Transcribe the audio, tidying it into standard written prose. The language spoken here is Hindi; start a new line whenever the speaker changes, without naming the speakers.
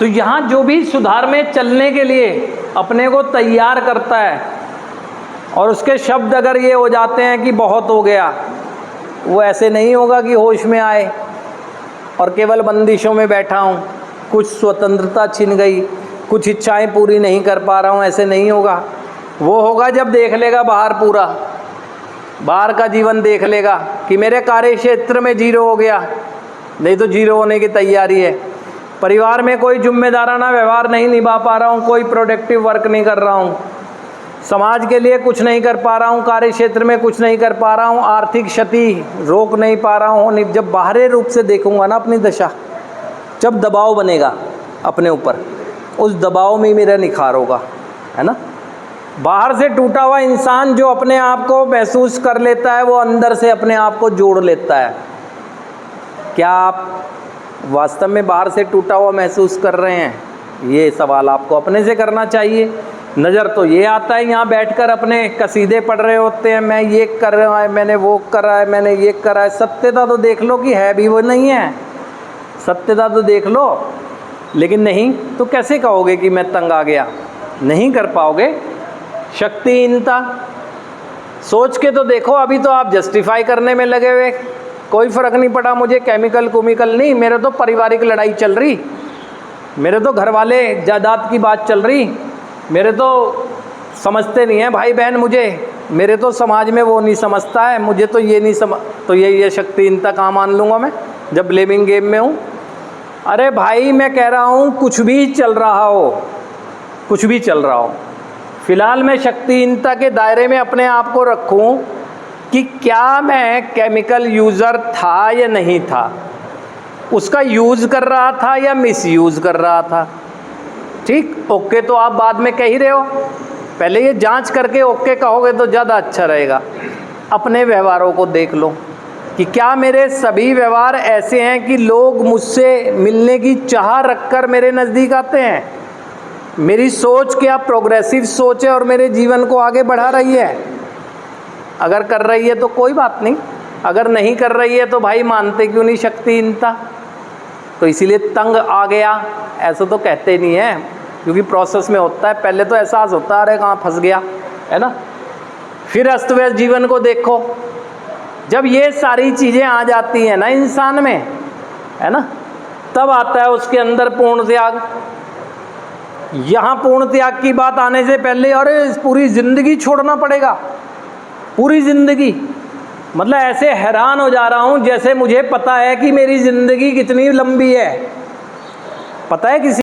तो यहाँ जो भी सुधार में चलने के लिए अपने को तैयार करता है और उसके शब्द अगर ये हो जाते हैं कि बहुत हो गया, वो ऐसे नहीं होगा कि होश में आए और केवल बंदिशों में बैठा हूँ, कुछ स्वतंत्रता छिन गई, कुछ इच्छाएं पूरी नहीं कर पा रहा हूँ, ऐसे नहीं होगा। वो होगा जब देख लेगा बाहर, पूरा बाहर का जीवन देख लेगा कि मेरे कार्य क्षेत्र में 0 हो गया, नहीं तो 0 होने की तैयारी है। परिवार में कोई जिम्मेदाराना व्यवहार नहीं निभा पा रहा हूँ, कोई प्रोडक्टिव वर्क नहीं कर रहा हूँ, समाज के लिए कुछ नहीं कर पा रहा हूँ, कार्य क्षेत्र में कुछ नहीं कर पा रहा हूँ, आर्थिक क्षति रोक नहीं पा रहा हूँ। जब बाहरी रूप से देखूंगा ना अपनी दशा, जब दबाव बनेगा अपने ऊपर, उस दबाव में मेरा निखार होगा, है ना। बाहर से टूटा हुआ इंसान जो अपने आप को महसूस कर लेता है, वो अंदर से अपने आप को जोड़ लेता है। क्या आप वास्तव में बाहर से टूटा हुआ महसूस कर रहे हैं? ये सवाल आपको अपने से करना चाहिए। नज़र तो ये आता है, यहाँ बैठकर अपने कसीदे पढ़ रहे होते हैं, मैं ये कर रहा है, मैंने वो करा है, मैंने ये करा है। सत्यता तो देख लो कि है भी वो नहीं है, सत्यता तो देख लो। लेकिन नहीं तो कैसे कहोगे कि मैं तंग आ गया? नहीं कर पाओगे। शक्तिहीनता, सोच के तो देखो। अभी तो आप जस्टिफाई करने में लगे हुए, कोई फ़र्क नहीं पड़ा मुझे, केमिकल कुमिकल नहीं, मेरे तो पारिवारिक लड़ाई चल रही, मेरे तो घर वाले जायदाद की बात चल रही, मेरे तो समझते नहीं हैं भाई बहन मुझे, मेरे तो समाज में वो नहीं समझता है, मुझे तो ये नहीं समझ। तो ये शक्तिहीनता कहाँ मान लूँगा मैं जब ब्लेमिंग गेम में हूँ? अरे भाई मैं कह रहा हूँ कुछ भी चल रहा हो, कुछ भी चल रहा हो, फिलहाल मैं शक्तिहीनता के दायरे में अपने आप को रखूं कि क्या मैं केमिकल यूज़र था या नहीं था, उसका यूज़ कर रहा था या मिसयूज़ कर रहा था। ठीक, ओके तो आप बाद में कह ही रहे हो, पहले ये जांच करके ओके कहोगे तो ज़्यादा अच्छा रहेगा। अपने व्यवहारों को देख लो कि क्या मेरे सभी व्यवहार ऐसे हैं कि लोग मुझसे मिलने की चाह रखकर मेरे नज़दीक आते हैं। मेरी सोच क्या प्रोग्रेसिव सोच है और मेरे जीवन को आगे बढ़ा रही है? अगर कर रही है तो कोई बात नहीं, अगर नहीं कर रही है तो भाई मानते क्यों नहीं शक्तिहीनता? तो इसीलिए तंग आ गया ऐसा तो कहते नहीं है, क्योंकि प्रोसेस में होता है। पहले तो एहसास होता है अरे कहाँ फंस गया, है ना। फिर अस्त व्यस्त जीवन को देखो, जब ये सारी चीज़ें आ जाती हैं ना इंसान में, है ना, तब आता है उसके अंदर पूर्ण त्याग। यहाँ पूर्ण त्याग की बात आने से पहले अरे पूरी ज़िंदगी छोड़ना पड़ेगा, पूरी ज़िंदगी, मतलब ऐसे हैरान हो जा रहा हूँ जैसे मुझे पता है कि मेरी ज़िंदगी कितनी लंबी है। पता है किसी